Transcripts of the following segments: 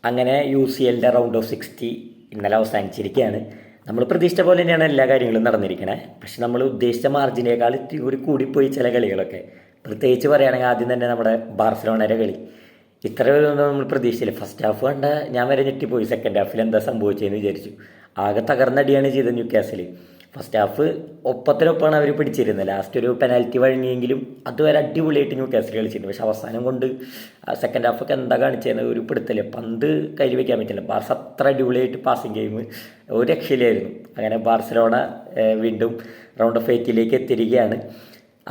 അങ്ങനെ UCLൻ്റെ round of 60 ഇന്നലെ അവസാനിച്ചിരിക്കുകയാണ്. നമ്മൾ പ്രതീക്ഷിച്ച പോലെ തന്നെയാണ് എല്ലാ കാര്യങ്ങളും നടന്നിരിക്കണേ. പക്ഷെ നമ്മൾ ഉദ്ദേശിച്ച മാർജിനേക്കാൾ ഇത്തിരി കൂടി കൂടിപ്പോയി ചില കളികളൊക്കെ. പ്രത്യേകിച്ച് പറയുകയാണെങ്കിൽ ആദ്യം തന്നെ നമ്മുടെ ബാർസലോണയുടെ കളി ഇത്രയൊന്നും നമ്മൾ പ്രതീക്ഷിച്ചില്ല. ഫസ്റ്റ് ഹാഫ് കണ്ട ഞാൻ വരെ ഞെട്ടിപ്പോയി. സെക്കൻഡ് ഹാഫിൽ എന്താ സംഭവിച്ചതെന്ന് വിചാരിച്ചു. ആകെ തകർന്നടിയാണ് ചെയ്തത് ന്യൂക്കാസിൽ. ഫസ്റ്റ് ഹാഫ് ഒപ്പത്തിനൊപ്പമാണ് അവർ പിടിച്ചിരുന്നത്. ലാസ്റ്റ് ഒരു പെനാൽറ്റി വഴങ്ങിയെങ്കിലും അതുവരെ അടിപൊളിയായിട്ട് ന്യൂക്കാസിൽ കളിച്ചിട്ടുണ്ട്. പക്ഷെ അവസാനം കൊണ്ട് സെക്കൻഡ് ഹാഫൊക്കെ എന്താ കാണിച്ചതെന്ന് ഒരു പിടുത്തല്ലേ. പന്ത് കയ്യിൽ വയ്ക്കാൻ പറ്റില്ല. ബാർസ അത്ര അടിപൊളിയായിട്ട് പാസിങ് ഗെയിം ഒരു രക്ഷയിലായിരുന്നു. അങ്ങനെ ബാർസലോണ വീണ്ടും റൗണ്ട് ഓഫ് 8 എത്തിയിരിക്കുകയാണ്.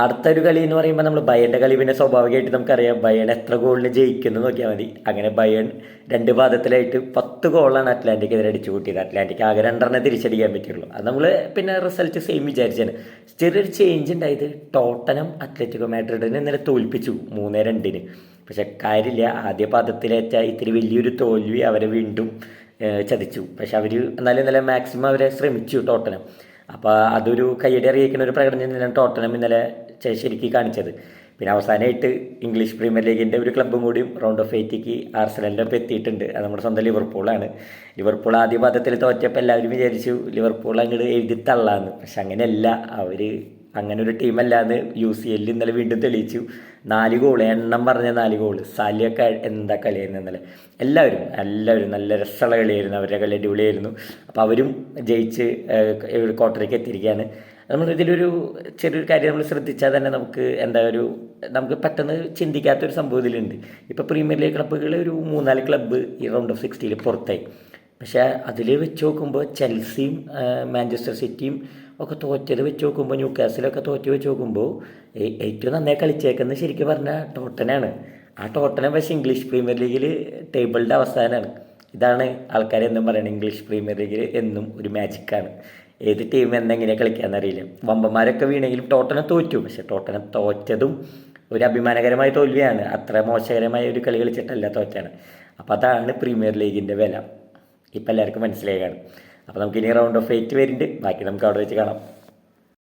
അടുത്തൊരു കളി എന്ന് പറയുമ്പോൾ നമ്മൾ ബയൻ്റെ കളി പിന്നെ സ്വാഭാവികമായിട്ട് നമുക്കറിയാം ബയൺ എത്ര ഗോളിന് ജയിക്കുന്നു നോക്കിയാൽ മതി. അങ്ങനെ ബയൺ 2 പാദത്തിലായിട്ട് 10 ഗോളാണ് അറ്റ്ലാന്റിക്കെതിരെ അടിച്ചു കൂട്ടിയത്. അറ്റ്ലാന്റിക് ആകെ 2 തിരിച്ചടിക്കാൻ പറ്റുള്ളൂ. അത് നമ്മൾ പിന്നെ റിസൾട്ട് സെയിം വിചാരിച്ചാണ്. ചെറിയൊരു ചേഞ്ച് ഉണ്ടായത് ടോട്ടനം അത്ലറ്റിക്കോ മാഡ്രിഡിനെ ഇന്നലെ തോൽപ്പിച്ചു 3-2. പക്ഷെ കാര്യമില്ല, ആദ്യ പാദത്തിലേറ്റ ഇത്തിരി വലിയൊരു തോൽവി അവരെ വീണ്ടും ചതിച്ചു. പക്ഷെ അവർ എന്നാലും ഇന്നലെ മാക്സിമം അവരെ ശ്രമിച്ചു ടോട്ടനം. അപ്പോൾ അതൊരു കയ്യടി അറിയിക്കുന്ന ഒരു പ്രകടനം തന്നെയാണ് ടോട്ടനം ഇന്നലെ ശരിക്കും കാണിച്ചത്. പിന്നെ അവസാനമായിട്ട് ഇംഗ്ലീഷ് പ്രീമിയർ ലീഗിൻ്റെ ഒരു ക്ലബ്ബും കൂടിയും റൗണ്ട് ഓഫ് 8 ആർസനലിൻ്റെ ഒപ്പം എത്തിയിട്ടുണ്ട്. അത് നമ്മുടെ സ്വന്തം ലിവർപൂളാണ്. ലിവർപൂൾ ആദ്യ പാദത്തിൽ തോറ്റപ്പോൾ എല്ലാവരും വിചാരിച്ചു ലിവർപൂൾ അങ്ങോട്ട് എഴുതി തള്ളാന്ന്. പക്ഷെ അങ്ങനെയല്ല, അവർ അങ്ങനെ ഒരു ടീമല്ലാന്ന് UCL ഇന്നലെ വീണ്ടും തെളിയിച്ചു. 4 ഗോൾ, എണ്ണം പറഞ്ഞ 4 ഗോൾ. സാലിയൊക്കെ എന്താ കളിയായിരുന്നു ഇന്നലെ. എല്ലാവരും നല്ല രസമുള്ള കളിയായിരുന്നു. അവരുടെ കളി അടിപൊളിയായിരുന്നു. അപ്പോൾ അവരും ജയിച്ച് ക്വാർട്ടറിലേക്ക് എത്തിയിരിക്കുകയാണ്. നമ്മളിതിലൊരു ചെറിയൊരു കാര്യം നമ്മൾ ശ്രദ്ധിച്ചാൽ തന്നെ നമുക്ക് പെട്ടെന്ന് ചിന്തിക്കാത്തൊരു സംഭവം ഇതിലുണ്ട്. ഇപ്പോൾ പ്രീമിയർ ലീഗ് ക്ലബ്ബുകൾ ഒരു 3-4 ക്ലബ്ബ് ഈ റൗണ്ട് ഓഫ് 60 പുറത്തായി. പക്ഷേ അതിൽ വെച്ച് നോക്കുമ്പോൾ ചെൽസിയും മാഞ്ചസ്റ്റർ സിറ്റിയും ഒക്കെ തോറ്റത് വെച്ച് നോക്കുമ്പോൾ ന്യൂക്കാസിലൊക്കെ തോറ്റ് വെച്ച് നോക്കുമ്പോൾ ഏറ്റവും നന്നായി കളിച്ചേക്കുന്നത് ശരിക്കും പറഞ്ഞാൽ ടോട്ടനാണ്. ആ ടോട്ടനം പക്ഷേ ഇംഗ്ലീഷ് പ്രീമിയർ ലീഗിൽ ടേബിളിൻ്റെ അവസാനമാണ്. ഇതാണ് ആൾക്കാരെന്നും പറയുന്നത്. ഇംഗ്ലീഷ് പ്രീമിയർ ലീഗിൽ എന്നും ഒരു മാജിക്കാണ്. ഏത് ടീം എന്നെങ്ങനെ കളിക്കാമെന്നറിയില്ല. വമ്പന്മാരൊക്കെ വീണെങ്കിലും ടോട്ടനം തോറ്റു. പക്ഷെ ടോട്ടനം തോറ്റതും ഒരു അഭിമാനകരമായ തോൽവിയാണ്. അത്ര മോശകരമായ ഒരു കളി കളിച്ചിട്ടല്ല തോറ്റാണ്. അപ്പോൾ അതാണ് പ്രീമിയർ ലീഗിൻ്റെ വില. ഇപ്പം എല്ലാവർക്കും മനസ്സിലായി കാണും. അപ്പോൾ നമുക്കിനി റൗണ്ട് ഓഫ് 8 വരുന്നുണ്ട്. ബാക്കി നമുക്ക് അവിടെ വെച്ച് കാണാം.